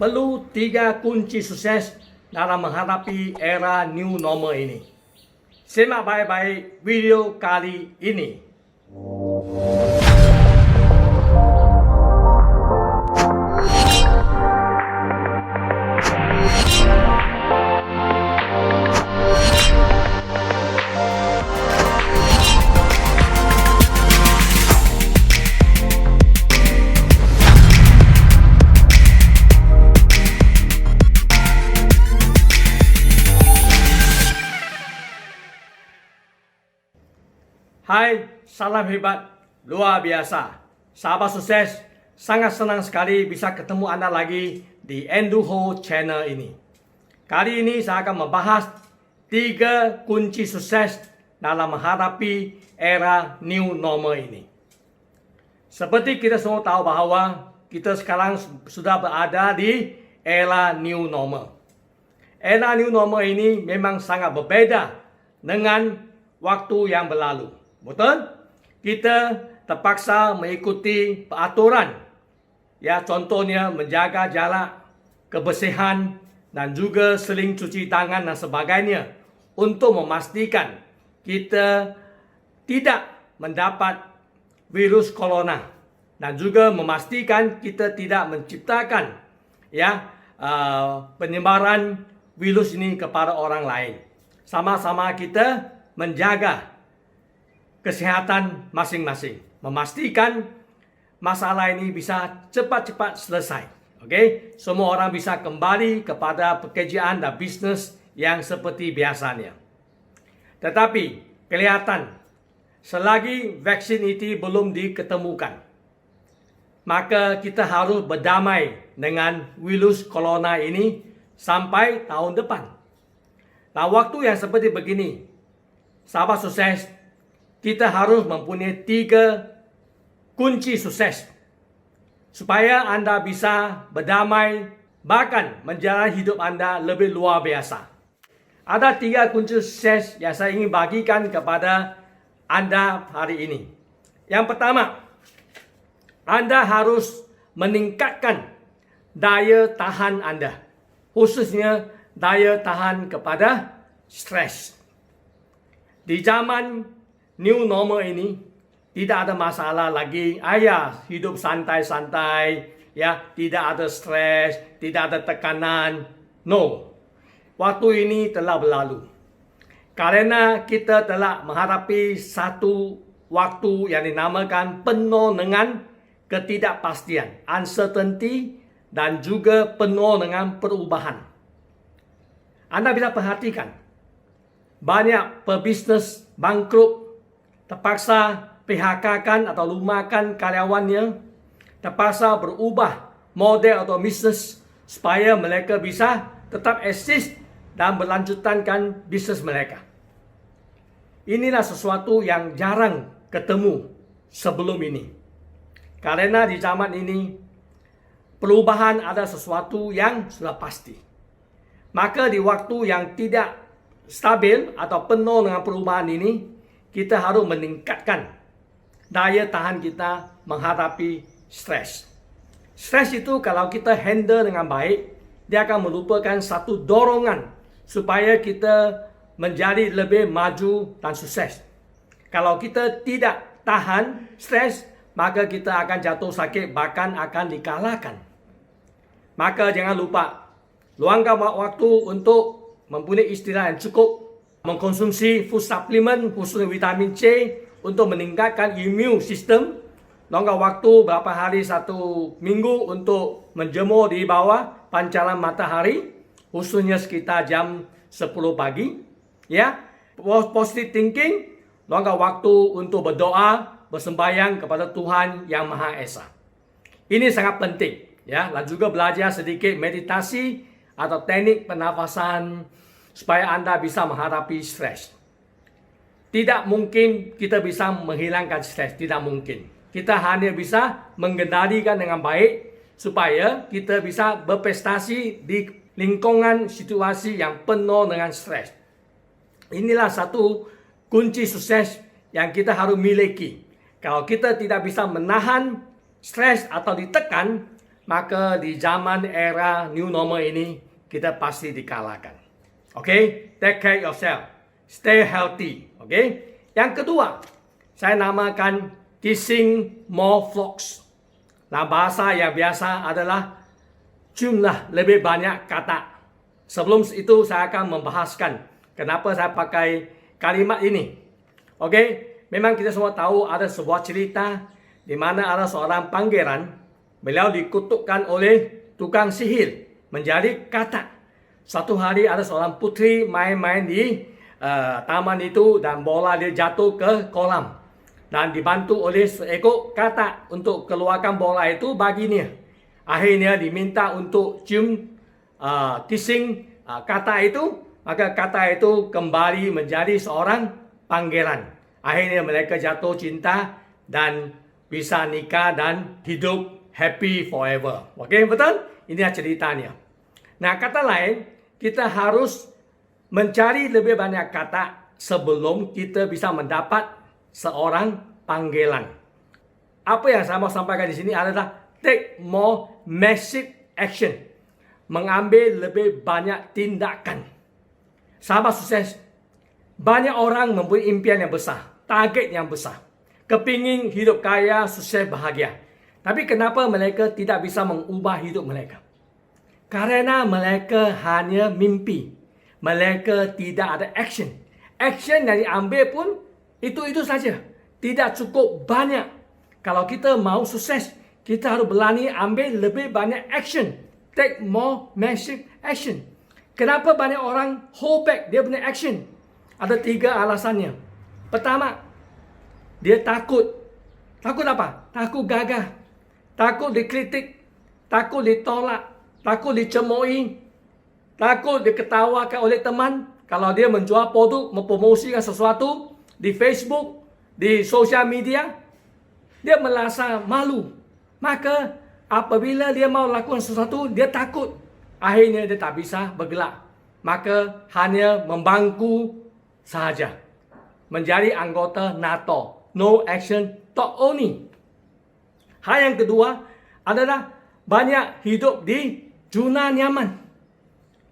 perlu 3 kunci sukses dalam menghadapi era new normal ini. Simak baik-baik video kali ini. Hai, salam hebat, luar biasa. Sahabat sukses, sangat senang sekali bisa ketemu Anda lagi di Andrew Ho channel ini. Kali ini saya akan membahas 3 kunci sukses dalam menghadapi era new normal ini. Seperti kita semua tahu bahwa kita sekarang sudah berada di era new normal. Era new normal ini memang sangat berbeda dengan waktu yang berlalu. Betul? Kita terpaksa mengikuti peraturan. Ya, contohnya menjaga jarak, kebersihan dan juga sering cuci tangan dan sebagainya untuk memastikan kita tidak mendapat virus corona dan juga memastikan kita tidak menciptakan penyebaran virus ini kepada orang lain. Sama-sama kita menjaga kesehatan masing-masing, memastikan masalah ini bisa cepat-cepat selesai. Oke, semua orang bisa kembali kepada pekerjaan dan bisnes yang seperti biasanya. Tetapi kelihatan selagi vaksin itu belum diketemukan, maka kita harus berdamai dengan virus corona ini sampai tahun depan. Nah, waktu yang seperti begini, sahabat sukses, kita harus mempunyai 3 kunci sukses supaya Anda bisa berdamai, bahkan menjalani hidup Anda lebih luar biasa. Ada 3 kunci sukses yang saya ingin bagikan kepada Anda hari ini. Yang pertama, Anda harus meningkatkan daya tahan Anda, khususnya daya tahan kepada stres. Di zaman new normal ini tidak ada masalah lagi. Hidup santai-santai, tidak ada stres, tidak ada tekanan. No. Waktu ini telah berlalu. Karena kita telah menghadapi satu waktu yang dinamakan penuh dengan ketidakpastian, uncertainty, dan juga penuh dengan perubahan. Anda bisa perhatikan, banyak pebisnes bangkrut, terpaksa PHK-kan atau lumahkan karyawannya, terpaksa berubah model atau bisnes supaya mereka bisa tetap eksis dan melanjutkan bisnes mereka. Inilah sesuatu yang jarang ketemu sebelum ini. Karena di zaman ini perubahan ada sesuatu yang sudah pasti. Maka di waktu yang tidak stabil atau penuh dengan perubahan ini, kita harus meningkatkan daya tahan kita menghadapi stres. Stres itu kalau kita handle dengan baik, dia akan merupakan satu dorongan supaya kita menjadi lebih maju dan sukses. Kalau kita tidak tahan stres, maka kita akan jatuh sakit, bahkan akan dikalahkan. Maka jangan lupa, luangkan waktu untuk mempunyai istirahat yang cukup, mengkonsumsi food supplement khususnya vitamin C untuk meningkatkan immune system. Luangkan waktu berapa hari, 1 minggu untuk menjemur di bawah pancaran matahari, khususnya sekitar jam 10 pagi. Positive thinking, luangkan waktu untuk berdoa, bersembahyang kepada Tuhan Yang Maha Esa. Ini sangat penting, dan juga belajar sedikit meditasi atau teknik pernafasan supaya Anda bisa menghadapi stres. Tidak mungkin kita bisa menghilangkan stres, tidak mungkin. Kita hanya bisa mengendalikan dengan baik supaya kita bisa berprestasi di lingkungan situasi yang penuh dengan stres. Inilah satu kunci sukses yang kita harus miliki. Kalau kita tidak bisa menahan stres atau ditekan, maka di zaman era new normal ini kita pasti dikalahkan. Okay? Take care yourself. Stay healthy. Okay? Yang kedua, saya namakan kissing more frogs. Nah, bahasa yang biasa adalah ciumlah lebih banyak kata. Sebelum itu saya akan membahaskan kenapa saya pakai kalimat ini. Okay? Memang kita semua tahu ada sebuah cerita di mana ada seorang pangeran, beliau dikutukkan oleh tukang sihir menjadi katak. Satu hari ada seorang putri main-main di taman itu dan bola dia jatuh ke kolam. Dan dibantu oleh seekor katak untuk keluarkan bola itu baginya. Akhirnya diminta untuk cium kissing katak itu. Maka katak itu kembali menjadi seorang pangeran. Akhirnya mereka jatuh cinta dan bisa nikah dan hidup happy forever. Okey, betul? Ini ceritanya. Nah, kata lain, kita harus mencari lebih banyak kata sebelum kita bisa mendapat seorang panggilan. Apa yang saya mau sampaikan di sini adalah take more massive action. Mengambil lebih banyak tindakan. Sahabat sukses, banyak orang mempunyai impian yang besar. Target yang besar. Kepingin hidup kaya, sukses, bahagia. Tapi kenapa mereka tidak bisa mengubah hidup mereka? Karena mereka hanya mimpi. Mereka tidak ada action. Action yang diambil pun itu saja. Tidak cukup banyak. Kalau kita mau sukses, kita harus berani ambil lebih banyak action. Take more massive action. Kenapa banyak orang hold back dia punya action? Ada 3 alasannya. Pertama, dia takut. Takut apa? Takut gagal. Takut dikritik. Takut ditolak. Takut dicemoohi. Takut diketawakan oleh teman. Kalau dia menjual produk, mempromosikan sesuatu di Facebook, di sosial media, dia merasa malu. Maka apabila dia mau lakukan sesuatu, dia takut. Akhirnya dia tak bisa bergerak. Maka hanya membangku sahaja. Menjadi anggota NATO. No action, talk only. Hal yang kedua adalah banyak hidup di zona nyaman.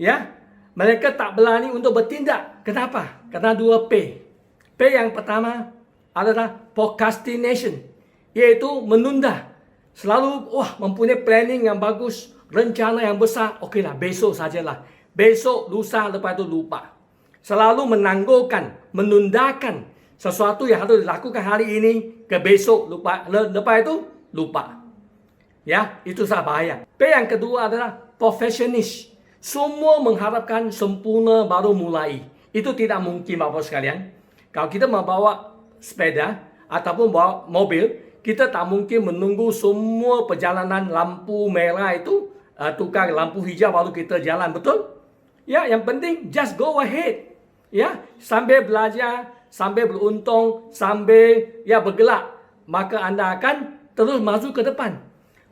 Ya, mereka tak berani untuk bertindak. Kenapa? Karena 2 P. P yang pertama adalah procrastination, iaitu menunda. Selalu mempunyai planning yang bagus, rencana yang besar. Okeylah, besok sajalah. Besok, lusa, lepas itu lupa. Selalu menangguhkan, menundakan sesuatu yang harus dilakukan hari ini ke besok, lupa. Lepas itu lupa. Ya, itu sangat bahaya. P yang kedua adalah perfectionist. Semua mengharapkan sempurna baru mulai. Itu tidak mungkin, Bapak sekalian. Kalau kita membawa sepeda ataupun bawa mobil, kita tak mungkin menunggu semua perjalanan lampu merah itu tukar lampu hijau baru kita jalan, betul? Ya, yang penting just go ahead. Ya, sambil belajar, sambil beruntung, sambil bergerak, maka anda akan terus maju ke depan.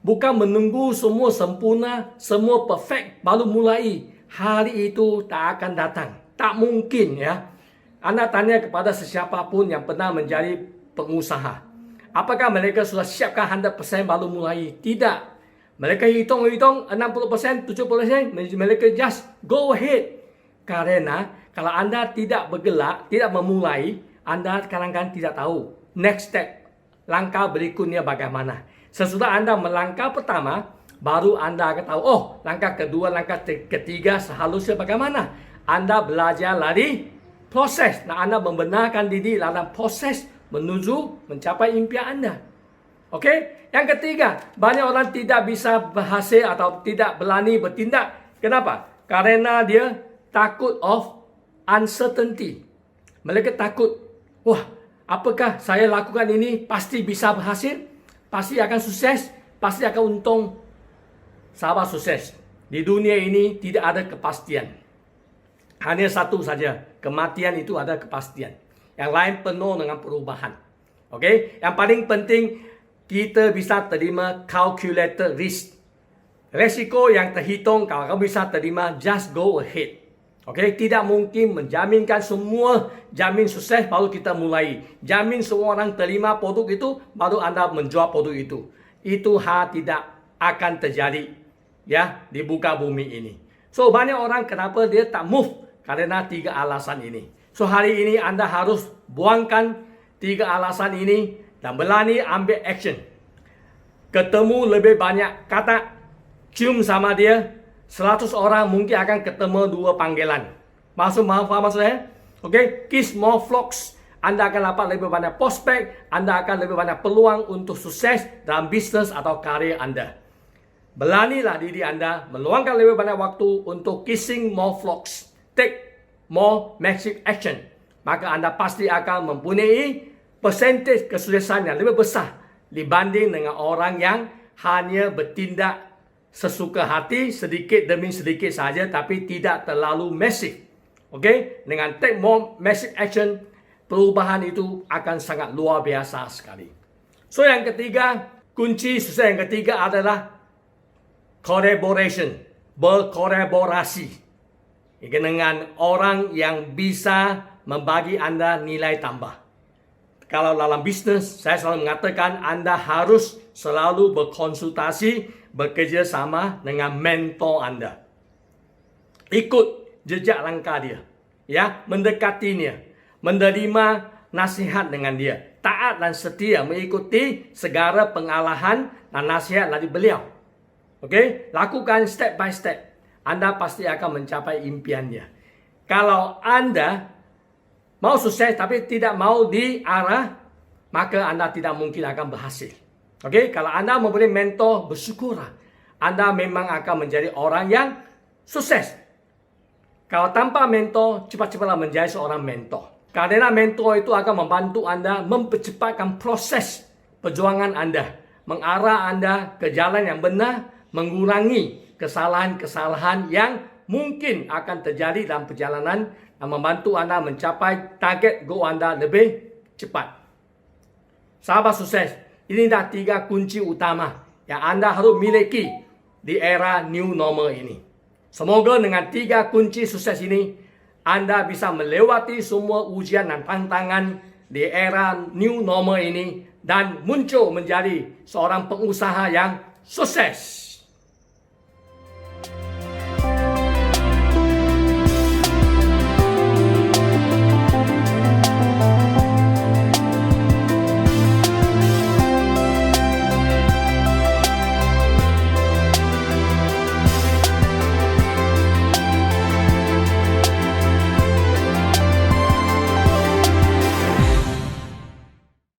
Bukan menunggu semua sempurna, semua perfect baru mulai. Hari itu tak akan datang. Tak mungkin, ya. Anda tanya kepada sesiapapun yang pernah menjadi pengusaha. Apakah mereka sudah siapkan 100% baru mulai? Tidak. Mereka hitung 60%, 70%. Mereka just go ahead. Karena kalau anda tidak bergerak, tidak memulai, anda kadang-kadang tidak tahu next step, langkah berikutnya bagaimana. Sesudah anda melangkah pertama, baru anda akan tahu, langkah kedua, langkah ketiga seharusnya bagaimana. Anda belajar dari proses. Nah, anda membenarkan diri dalam proses menuju mencapai impian anda. Okey? Yang ketiga, banyak orang tidak bisa berhasil atau tidak berani bertindak. Kenapa? Karena dia takut of uncertainty. Mereka takut, apakah saya lakukan ini pasti bisa berhasil? Pasti akan sukses? Pasti akan untung? Sahabat sukses, di dunia ini tidak ada kepastian. Hanya satu saja, kematian itu ada kepastian. Yang lain penuh dengan perubahan. Okey? Yang paling penting, kita bisa terima calculated risk. Resiko yang terhitung, kalau kamu bisa terima, just go ahead. Okey, tidak mungkin menjaminkan semua jamin sukses baru kita mulai. Jamin semua orang terima produk itu baru anda menjual produk itu. Itu hal tidak akan terjadi ya di muka bumi ini. So banyak orang kenapa dia tak move karena 3 alasan ini. So hari ini Anda harus buangkan 3 alasan ini dan berani ambil action. Ketemu lebih banyak kata, cium sama dia, 100 orang mungkin akan ketemu 2 panggilan. Faham maksud saya? Okay? Kiss more frogs. Anda akan dapat lebih banyak prospek, Anda akan lebih banyak peluang untuk sukses dalam bisnes atau karir Anda. Beranilah diri Anda meluangkan lebih banyak waktu untuk kissing more frogs. Take more massive action. Maka Anda pasti akan mempunyai persentage kesuksesan yang lebih besar dibanding dengan orang yang hanya bertindak sesuka hati sedikit demi sedikit saja tapi tidak terlalu masif. Okay? Dengan take more massive action, perubahan itu akan sangat luar biasa sekali. So yang ketiga, kunci sukses yang ketiga adalah collaboration, berkolaborasi dengan orang yang bisa membagi Anda nilai tambah. Kalau dalam bisnes, saya selalu mengatakan Anda harus selalu berkonsultasi, bekerja sama dengan mentor Anda. Ikut jejak langkah dia, ya, mendekatinya, menerima nasihat dengan dia, taat dan setia mengikuti segala pengalaman dan nasihat dari beliau. Okey, lakukan step by step. Anda pasti akan mencapai impiannya. Kalau Anda mau sukses tapi tidak mau diarah, maka Anda tidak mungkin akan berhasil. Okey, kalau Anda mempunyai mentor, bersyukurlah. Anda memang akan menjadi orang yang sukses. Kalau tanpa mentor, cepat-cepatlah menjadi seorang mentor. Karena mentor itu akan membantu Anda mempercepatkan proses perjuangan Anda, mengarah Anda ke jalan yang benar, mengurangi kesalahan-kesalahan yang mungkin akan terjadi dalam perjalanan dan membantu Anda mencapai target goal Anda lebih cepat. Sahabat sukses, ini dah 3 kunci utama yang Anda harus miliki di era new normal ini. Semoga dengan 3 kunci sukses ini, Anda bisa melewati semua ujian dan tantangan di era new normal ini dan muncul menjadi seorang pengusaha yang sukses.